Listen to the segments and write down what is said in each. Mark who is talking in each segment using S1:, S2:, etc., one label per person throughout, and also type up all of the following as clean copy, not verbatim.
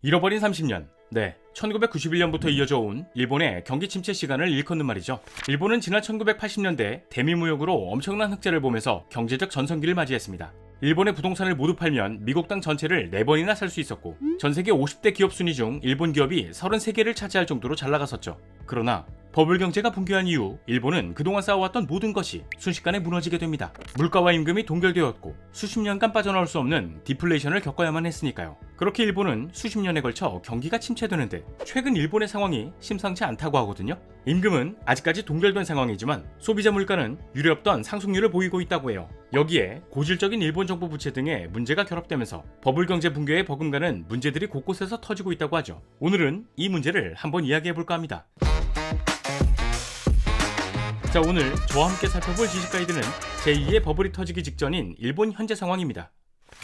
S1: 잃어버린 30년. 네, 1991년부터 이어져 온 일본의 경기 침체 시간을 일컫는 말이죠. 일본은 지난 1980년대 대미무역으로 엄청난 흑자를 보면서 경제적 전성기를 맞이했습니다. 일본의 부동산을 모두 팔면 미국 땅 전체를 4번이나 살 수 있었고, 전 세계 50대 기업 순위 중 일본 기업이 33개를 차지할 정도로 잘 나갔었죠. 그러나 버블 경제가 붕괴한 이후 일본은 그동안 쌓아왔던 모든 것이 순식간에 무너지게 됩니다. 물가와 임금이 동결되었고 수십 년간 빠져나올 수 없는 디플레이션을 겪어야만 했으니까요. 그렇게 일본은 수십 년에 걸쳐 경기가 침체되는데 최근 일본의 상황이 심상치 않다고 하거든요. 임금은 아직까지 동결된 상황이지만 소비자 물가는 유례없던 상승률을 보이고 있다고 해요. 여기에 고질적인 일본 정부 부채 등의 문제가 결합되면서 버블 경제 붕괴에 버금가는 문제들이 곳곳에서 터지고 있다고 하죠. 오늘은 이 문제를 한번 이야기해볼까 합니다. 자, 오늘 저와 함께 살펴볼 지식 가이드는 제2의 버블이 터지기 직전인 일본 현재 상황입니다.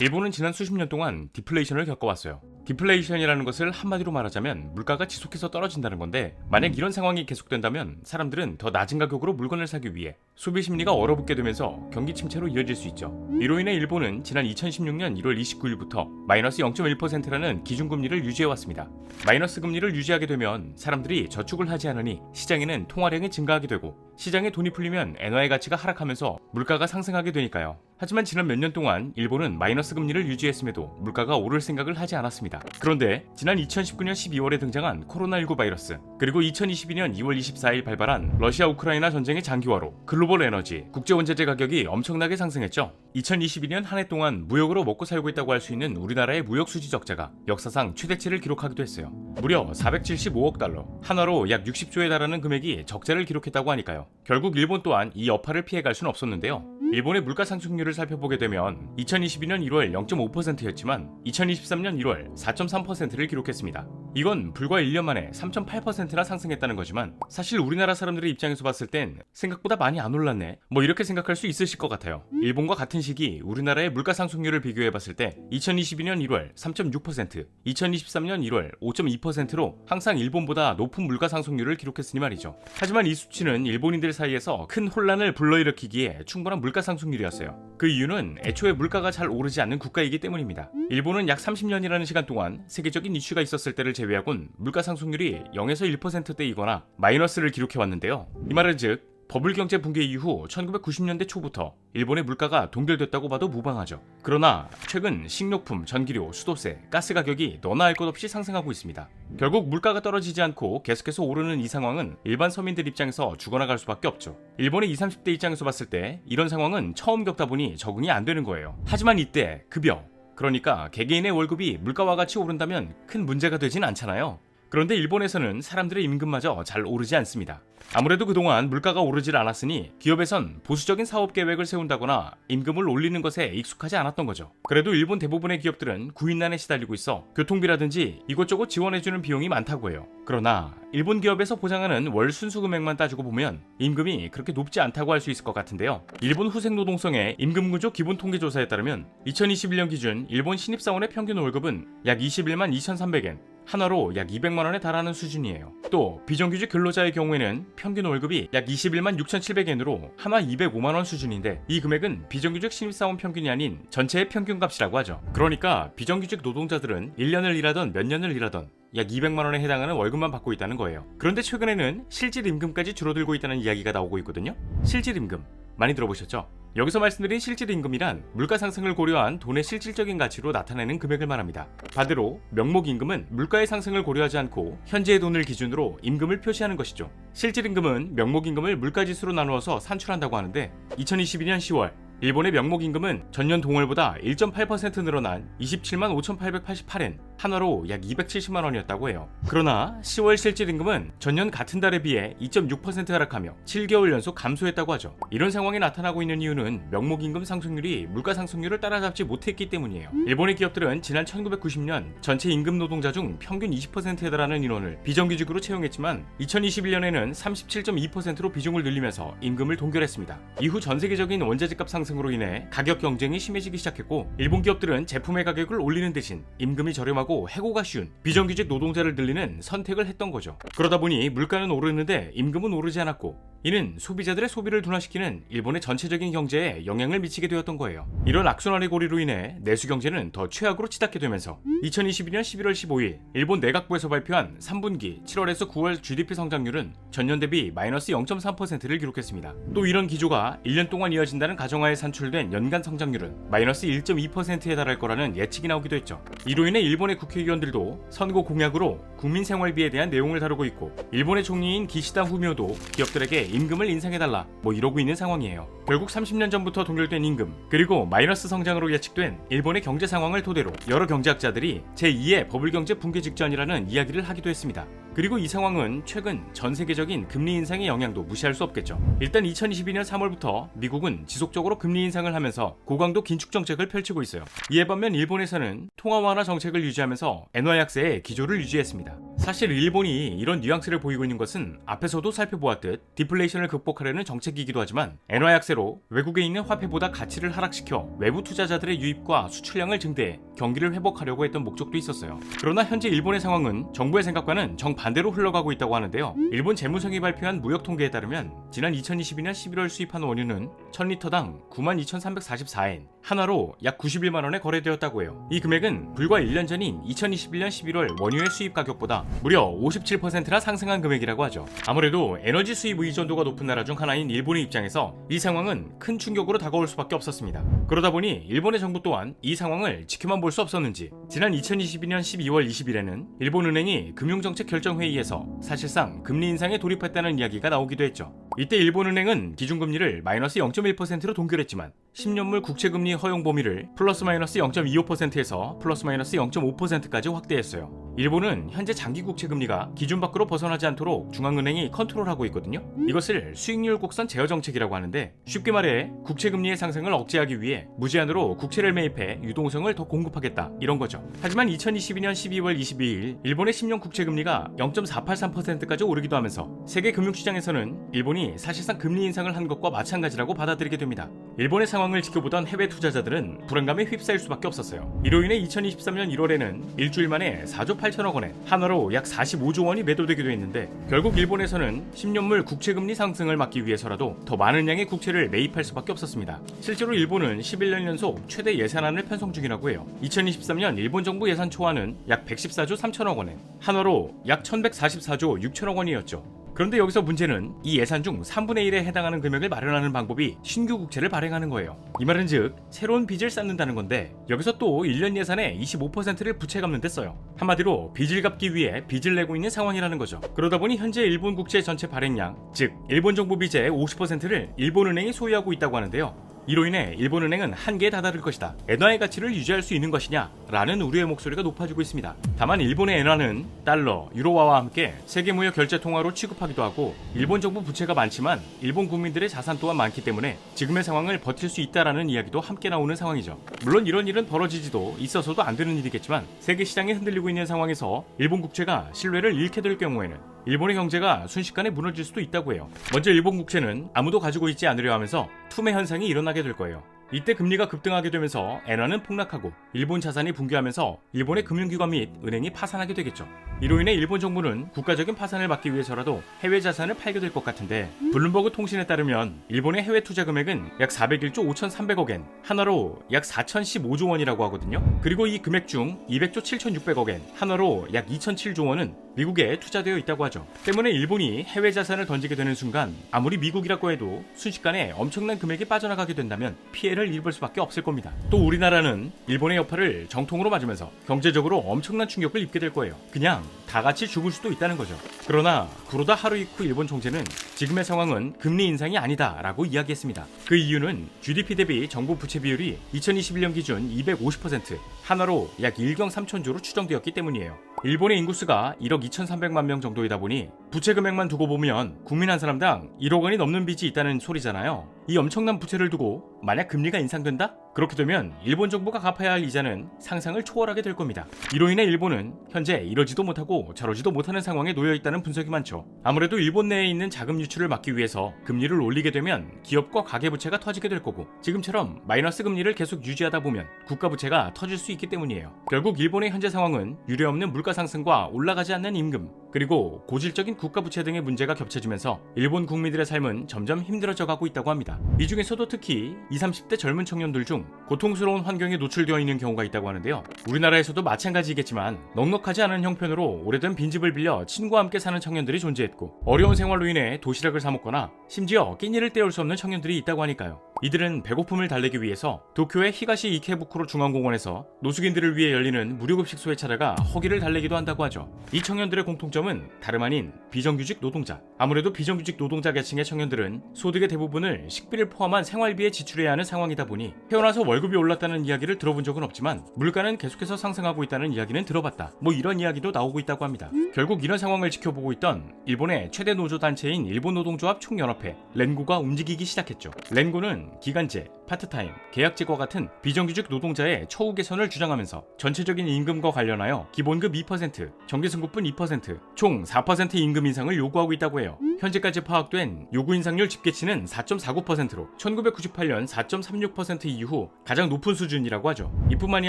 S1: 일본은 지난 수십 년 동안 디플레이션을 겪어왔어요. 디플레이션이라는 것을 한마디로 말하자면 물가가 지속해서 떨어진다는 건데, 만약 이런 상황이 계속된다면 사람들은 더 낮은 가격으로 물건을 사기 위해 소비 심리가 얼어붙게 되면서 경기 침체로 이어질 수 있죠. 이로 인해 일본은 지난 2016년 1월 29일부터 마이너스 0.1%라는 기준금리를 유지해왔습니다. 마이너스 금리를 유지하게 되면 사람들이 저축을 하지 않으니 시장에는 통화량이 증가하게 되고, 시장에 돈이 풀리면 엔화의 가치가 하락하면서 물가가 상승하게 되니까요. 하지만 지난 몇 년 동안 일본은 마이너스 금리를 유지했음에도 물가가 오를 생각을 하지 않았습니다. 그런데 지난 2019년 12월에 등장한 코로나19 바이러스, 그리고 2022년 2월 24일 발발한 러시아 우크라이나 전쟁의 장기화로 글로벌 에너지, 국제 원자재 가격이 엄청나게 상승했죠. 2022년 한 해 동안 무역으로 먹고 살고 있다고 할 수 있는 우리나라의 무역 수지 적자가 역사상 최대치를 기록하기도 했어요. 무려 475억 달러, 한화로 약 60조에 달하는 금액이 적자를 기록했다고 하니까요. 결국 일본 또한 이 여파를 피해갈 수는 없었는데요. 일본의 물가 상승률을 살펴보게 되면 2022년 1월 0.5%였지만 2023년 1월 4.3%를 기록했습니다. 이건 불과 1년 만에 3.8%나 상승했다는 거지만, 사실 우리나라 사람들의 입장에서 봤을 땐 생각보다 많이 안 올랐네, 이렇게 생각할 수 있으실 것 같아요. 일본과 같은 시기 우리나라의 물가 상승률을 비교해봤을 때 2022년 1월 3.6%, 2023년 1월 5.2%로 항상 일본보다 높은 물가 상승률을 기록했으니 말이죠. 하지만 이 수치는 일본인들 사이에서 큰 혼란을 불러일으키기에 충분한 물가 상승률이었어요. 그 이유는 애초에 물가가 잘 오르지 않는 국가이기 때문입니다. 일본은 약 30년이라는 시간 동안 세계적인 이슈가 있었을 때를 제외하곤 물가 상승률이 0에서 1%대이거나 마이너스를 기록해왔는데요. 이 말은 즉 버블 경제 붕괴 이후 1990년대 초부터 일본의 물가가 동결됐다고 봐도 무방하죠. 그러나 최근 식료품, 전기료, 수도세, 가스 가격이 너나 할 것 없이 상승하고 있습니다. 결국 물가가 떨어지지 않고 계속해서 오르는 이 상황은 일반 서민들 입장에서 죽어나갈 수밖에 없죠. 일본의 20, 30대 입장에서 봤을 때 이런 상황은 처음 겪다 보니 적응이 안 되는 거예요. 하지만 이때 급여, 그러니까 개개인의 월급이 물가와 같이 오른다면 큰 문제가 되진 않잖아요. 그런데 일본에서는 사람들의 임금마저 잘 오르지 않습니다. 아무래도 그동안 물가가 오르질 않았으니 기업에선 보수적인 사업 계획을 세운다거나 임금을 올리는 것에 익숙하지 않았던 거죠. 그래도 일본 대부분의 기업들은 구인난에 시달리고 있어 교통비라든지 이것저것 지원해주는 비용이 많다고 해요. 그러나 일본 기업에서 보장하는 월 순수 금액만 따지고 보면 임금이 그렇게 높지 않다고 할 수 있을 것 같은데요. 일본 후생노동성의 임금구조 기본통계조사에 따르면 2021년 기준 일본 신입사원의 평균 월급은 약 21만 2,300엔, 한화로 약 200만원에 달하는 수준이에요. 또 비정규직 근로자의 경우에는 평균 월급이 약 21만 6,700엔으로 한화 205만원 수준인데, 이 금액은 비정규직 신입사원 평균이 아닌 전체의 평균값이라고 하죠. 그러니까 비정규직 노동자들은 1년을 일하던 몇 년을 일하던 약 200만원에 해당하는 월급만 받고 있다는 거예요. 그런데 최근에는 실질 임금까지 줄어들고 있다는 이야기가 나오고 있거든요. 실질 임금 많이 들어보셨죠? 여기서 말씀드린 실질 임금이란 물가 상승을 고려한 돈의 실질적인 가치로 나타내는 금액을 말합니다. 반대로 명목 임금은 물가의 상승을 고려하지 않고 현재의 돈을 기준으로 임금을 표시하는 것이죠. 실질 임금은 명목 임금을 물가지수로 나누어서 산출한다고 하는데, 2022년 10월 일본의 명목 임금은 전년 동월보다 1.8% 늘어난 27만 5,888엔, 한화로 약 270만 원이었다고 해요. 그러나 10월 실질 임금은 전년 같은 달에 비해 2.6% 하락하며 7개월 연속 감소했다고 하죠. 이런 상황이 나타나고 있는 이유는 명목 임금 상승률이 물가 상승률을 따라잡지 못했기 때문이에요. 일본의 기업들은 지난 1990년 전체 임금 노동자 중 평균 20%에 달하는 인원을 비정규직으로 채용했지만 2021년에는 37.2%로 비중을 늘리면서 임금을 동결했습니다. 이후 전 세계적인 원자재값 상승으로 인해 가격 경쟁이 심해지기 시작했고, 일본 기업들은 제품의 가격을 올리는 대신 임금이 저렴하고 해고가 쉬운 비정규직 노동자를 늘리는 선택을 했던 거죠. 그러다 보니 물가는 오르는데 임금은 오르지 않았고, 이는 소비자들의 소비를 둔화시키는 일본의 전체적인 경제에 영향을 미치게 되었던 거예요. 이런 악순환의 고리로 인해 내수 경제는 더 최악으로 치닫게 되면서 2022년 11월 15일 일본 내각부에서 발표한 3분기 7월에서 9월 GDP 성장률은 전년 대비 마이너스 0.3%를 기록했습니다. 또 이런 기조가 1년 동안 이어진다는 가정하에 산출된 연간 성장률은 마이너스 1.2%에 달할 거라는 예측이 나오기도 했죠. 이로 인해 일본의 국회의원들도 선거 공약으로 국민 생활비에 대한 내용을 다루고 있고, 일본의 총리인 기시다 후미오도 기업들에게 임금을 인상해달라 이러고 있는 상황이에요. 결국 30년 전부터 동결된 임금, 그리고 마이너스 성장으로 예측된 일본의 경제 상황을 토대로 여러 경제학자들이 제2의 버블경제 붕괴 직전이라는 이야기를 하기도 했습니다. 그리고 이 상황은 최근 전 세계적인 금리 인상의 영향도 무시할 수 없겠죠. 일단 2022년 3월부터 미국은 지속적으로 금리 인상을 하면서 고강도 긴축 정책을 펼치고 있어요. 이에 반면 일본에서는 통화 완화 정책을 유지하면서 엔화 약세의 기조를 유지했습니다. 사실 일본이 이런 뉘앙스를 보이고 있는 것은 앞에서도 살펴보았듯 디플레이션을 극복하려는 정책이기도 하지만, 엔화 약세로 외국에 있는 화폐보다 가치를 하락시켜 외부 투자자들의 유입과 수출량을 증대해 경기를 회복하려고 했던 목적도 있었어요. 그러나 현재 일본의 상황은 정부의 생각과는 정반대로 흘러가고 있다고 하는데요. 일본 재무성이 발표한 무역 통계에 따르면 지난 2022년 11월 수입한 원유는 1000리터당 92,344엔, 한화로 약 91만 원에 거래되었다고 해요. 이 금액은 불과 1년 전인 2021년 11월 원유의 수입 가격보다 무려 57%나 상승한 금액이라고 하죠. 아무래도 에너지 수입 의존도가 높은 나라 중 하나인 일본의 입장에서 이 상황은 큰 충격으로 다가올 수밖에 없었습니다. 그러다 보니 일본의 정부 또한 이 상황을 지켜만 볼 수 없었는지 지난 2022년 12월 20일에는 일본은행이 금융정책 결정회의에서 사실상 금리 인상에 돌입했다는 이야기가 나오기도 했죠. 이때 일본은행은 기준금리를 마이너스 0.1%로 동결했지만 10년물 국채금리 허용 범위를 플러스 마이너스 0.25%에서 플러스 마이너스 0.5%까지 확대했어요. 일본은 현재 장기 국채금리가 기준 밖으로 벗어나지 않도록 중앙은행이 컨트롤하고 있거든요. 이것을 수익률 곡선 제어 정책이라고 하는데, 쉽게 말해 국채금리의 상승을 억제하기 위해 무제한으로 국채를 매입해 유동성을 더 공급하겠다, 이런 거죠. 하지만 2022년 12월 22일 일본의 10년 국채금리가 0.483%까지 오르기도 하면서 세계 금융시장에서는 일본이 사실상 금리 인상을 한 것과 마찬가지라고 받아들이게 됩니다. 일본의 상황을 지켜보던 해외 투자자들은 불안감에 휩싸일 수밖에 없었어요. 이로 인해 2023년 1월에는 일주일 만에 4조 8천억 원에 한화로 약 45조 원이 매도되기도 했는데, 결국 일본에서는 10년물 국채금리 상승을 막기 위해서라도 더 많은 양의 국채를 매입할 수밖에 없었습니다. 실제로 일본은 11년 연속 최대 예산안을 편성 중이라고 해요. 2023년 일본 정부 예산 초안은 약 114조 3천억 원에 한화로 약 1144조 6천억 원이었죠. 그런데 여기서 문제는 이 예산 중 3분의 1에 해당하는 금액을 마련하는 방법이 신규 국채를 발행하는 거예요. 이 말은 즉 새로운 빚을 쌓는다는 건데, 여기서 또 1년 예산의 25%를 부채 갚는 데 써요. 한마디로 빚을 갚기 위해 빚을 내고 있는 상황이라는 거죠. 그러다 보니 현재 일본 국채 전체 발행량, 즉 일본 정부 빚의 50%를 일본은행이 소유하고 있다고 하는데요. 이로 인해 일본은행은 한계에 다다를 것이다, 엔화의 가치를 유지할 수 있는 것이냐 라는 우려의 목소리가 높아지고 있습니다. 다만 일본의 엔화는 달러, 유로화와 함께 세계무역 결제통화로 취급하기도 하고, 일본 정부 부채가 많지만 일본 국민들의 자산 또한 많기 때문에 지금의 상황을 버틸 수 있다라는 이야기도 함께 나오는 상황이죠. 물론 이런 일은 벌어지지도 있어서도 안 되는 일이겠지만, 세계 시장이 흔들리고 있는 상황에서 일본 국채가 신뢰를 잃게 될 경우에는 일본의 경제가 순식간에 무너질 수도 있다고 해요. 먼저 일본 국채는 아무도 가지고 있지 않으려 하면서 투매 현상이 일어나게 될 거예요. 이때 금리가 급등하게 되면서 엔화는 폭락하고 일본 자산이 붕괴하면서 일본의 금융기관 및 은행이 파산하게 되겠죠. 이로 인해 일본 정부는 국가적인 파산을 막기 위해서라도 해외 자산을 팔게 될 것 같은데, 블룸버그 통신에 따르면 일본의 해외 투자 금액은 약 401조 5,300억 엔, 한화로 약 4,015조 원이라고 하거든요. 그리고 이 금액 중 200조 7,600억 엔, 한화로 약 2,007조 원은 미국에 투자되어 있다고 하죠. 때문에 일본이 해외 자산을 던지게 되는 순간 아무리 미국이라고 해도 순식간에 엄청난 금액이 빠져나가게 된다면 피해를 입을 수밖에 없을 겁니다. 또 우리나라는 일본의 여파를 정통으로 맞으면서 경제적으로 엄청난 충격을 입게 될 거예요. 그냥 다 같이 죽을 수도 있다는 거죠. 그러나 구로다 하루이쿠 일본 총재는 지금의 상황은 금리 인상이 아니다 라고 이야기했습니다. 그 이유는 GDP 대비 정부 부채 비율이 2021년 기준 250%, 한화로 약 1경 3천조로 추정되었기 때문이에요. 일본의 인구수가 1억 2,300만 명 정도이다 보니 부채 금액만 두고 보면 국민 한 사람당 1억 원이 넘는 빚이 있다는 소리잖아요. 이 엄청난 부채를 두고 만약 금리가 인상된다? 그렇게 되면 일본 정부가 갚아야 할 이자는 상상을 초월하게 될 겁니다. 이로 인해 일본은 현재 이러지도 못하고 저러지도 못하는 상황에 놓여 있다는 분석이 많죠. 아무래도 일본 내에 있는 자금 유출을 막기 위해서 금리를 올리게 되면 기업과 가계부채가 터지게 될 거고, 지금처럼 마이너스 금리를 계속 유지하다 보면 국가부채가 터질 수 있기 때문이에요. 결국 일본의 현재 상황은 유례없는 물가 상승과 올라가지 않는 임금, 그리고 고질적인 국가 부채 등의 문제가 겹쳐지면서 일본 국민들의 삶은 점점 힘들어져 가고 있다고 합니다. 이 중에서도 특히 20, 30대 젊은 청년들 중 고통스러운 환경에 노출되어 있는 경우가 있다고 하는데요. 우리나라에서도 마찬가지겠지만 넉넉하지 않은 형편으로 오래된 빈집을 빌려 친구와 함께 사는 청년들이 존재했고, 어려운 생활로 인해 도시락을 사 먹거나 심지어 끼니를 때울 수 없는 청년들이 있다고 하니까요. 이들은 배고픔을 달래기 위해서 도쿄의 히가시 이케부쿠로 중앙공원에서 노숙인들을 위해 열리는 무료급식소에 찾아가 허기를 달래기도 한다고 하죠. 이 청년들의 공통점은 다름 아닌 비정규직 노동자. 아무래도 비정규직 노동자 계층의 청년들은 소득의 대부분을 식비를 포함한 생활비에 지출해야 하는 상황이다 보니 태어나서 월급이 올랐다는 이야기를 들어본 적은 없지만 물가는 계속해서 상승하고 있다는 이야기는 들어봤다, 뭐 이런 이야기도 나오고 있다고 합니다. 결국 이런 상황을 지켜보고 있던 일본의 최대 노조 단체인 일본 노동조합 총연합회 렌고가 움직이기 시작했죠. 렌고는 기간제, 파트타임, 계약직과 같은 비정규직 노동자의 처우 개선을 주장하면서 전체적인 임금과 관련하여 기본급 2%, 정기승급분 2%, 총 4% 임금 인상을 요구하고 있다고 해요. 현재까지 파악된 요구 인상률 집계치는 4.49%로 1998년 4.36% 이후 가장 높은 수준이라고 하죠. 이뿐만이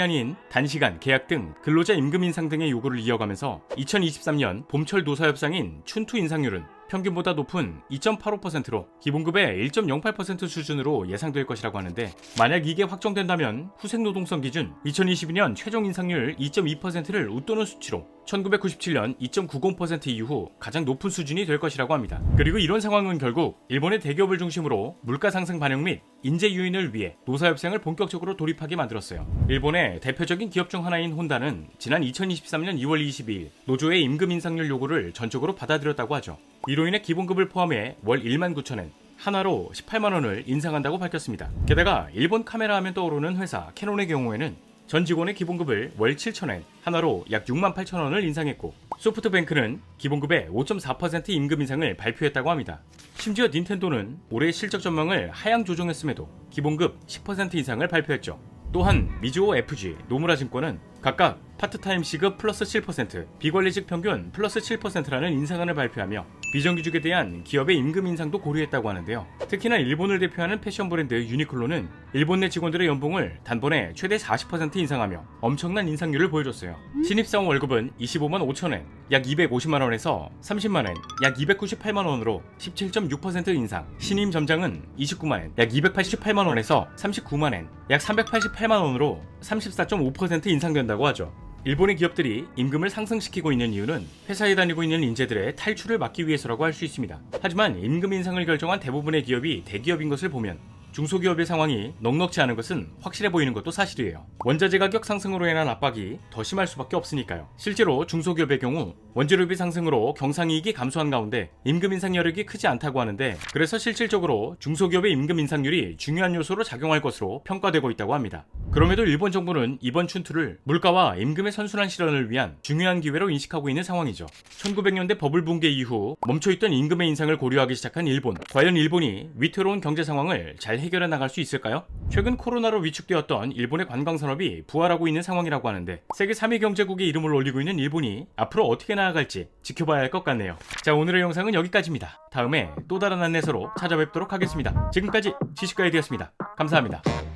S1: 아닌 단시간, 계약 등 근로자 임금 인상 등의 요구를 이어가면서 2023년 봄철 노사협상인 춘투 인상률은 평균보다 높은 2.85%로 기본급의 1.08% 수준으로 예상될 것이라고 하는데, 만약 이게 확정된다면 후생노동성 기준 2022년 최종 인상률 2.2%를 웃도는 수치로 1997년 2.90% 이후 가장 높은 수준이 될 것이라고 합니다. 그리고 이런 상황은 결국 일본의 대기업을 중심으로 물가 상승 반영 및 인재 유인을 위해 노사협상을 본격적으로 돌입하게 만들었어요. 일본의 대표적인 기업 중 하나인 혼다는 지난 2023년 2월 22일 노조의 임금 인상률 요구를 전적으로 받아들였다고 하죠. 이로 인해 기본급을 포함해 월 19,000엔, 하나로 18만원을 인상한다고 밝혔습니다. 게다가 일본 카메라 하면 떠오르는 회사 캐논의 경우에는 전 직원의 기본급을 월 7,000엔, 하나로 약 68,000원을 인상했고, 소프트뱅크는 기본급의 5.4% 임금 인상을 발표했다고 합니다. 심지어 닌텐도는 올해 실적 전망을 하향 조정했음에도 기본급 10% 인상을 발표했죠. 또한 미즈오 FG, 노무라 증권은 각각 파트타임 시급 플러스 7%, 비관리직 평균 플러스 7%라는 인상안을 발표하며 비정규직에 대한 기업의 임금 인상도 고려했다고 하는데요. 특히나 일본을 대표하는 패션 브랜드 유니클로는 일본 내 직원들의 연봉을 단번에 최대 40% 인상하며 엄청난 인상률을 보여줬어요. 신입사원 월급은 25만 5천엔, 약 250만원에서 30만엔, 약 298만원으로 17.6% 인상, 신임 점장은 29만엔, 약 288만원에서 39만엔, 약 388만원으로 34.5% 인상된다고 하죠. 일본의 기업들이 임금을 상승시키고 있는 이유는 회사에 다니고 있는 인재들의 탈출을 막기 위해서라고 할 수 있습니다. 하지만 임금 인상을 결정한 대부분의 기업이 대기업인 것을 보면 중소기업의 상황이 넉넉지 않은 것은 확실해 보이는 것도 사실이에요. 원자재 가격 상승으로 인한 압박이 더 심할 수밖에 없으니까요. 실제로 중소기업의 경우 원재료비 상승으로 경상이익이 감소한 가운데 임금 인상 여력이 크지 않다고 하는데, 그래서 실질적으로 중소기업의 임금 인상률이 중요한 요소로 작용할 것으로 평가되고 있다고 합니다. 그럼에도 일본 정부는 이번 춘투를 물가와 임금의 선순환 실현을 위한 중요한 기회로 인식하고 있는 상황이죠. 1900년대 버블 붕괴 이후 멈춰있던 임금의 인상을 고려하기 시작한 일본. 과연 일본이 위태로운 경제 상황을 잘 해결해 나갈 수 있을까요? 최근 코로나로 위축되었던 일본의 관광산업이 부활하고 있는 상황이라고 하는데, 세계 3위 경제국의 이름을 올리고 있는 일본이 앞으로 어떻게 나아갈지 지켜봐야 할 것 같네요. 자, 오늘의 영상은 여기까지입니다. 다음에 또 다른 안내서로 찾아뵙도록 하겠습니다. 지금까지 지식가이드였습니다. 감사합니다.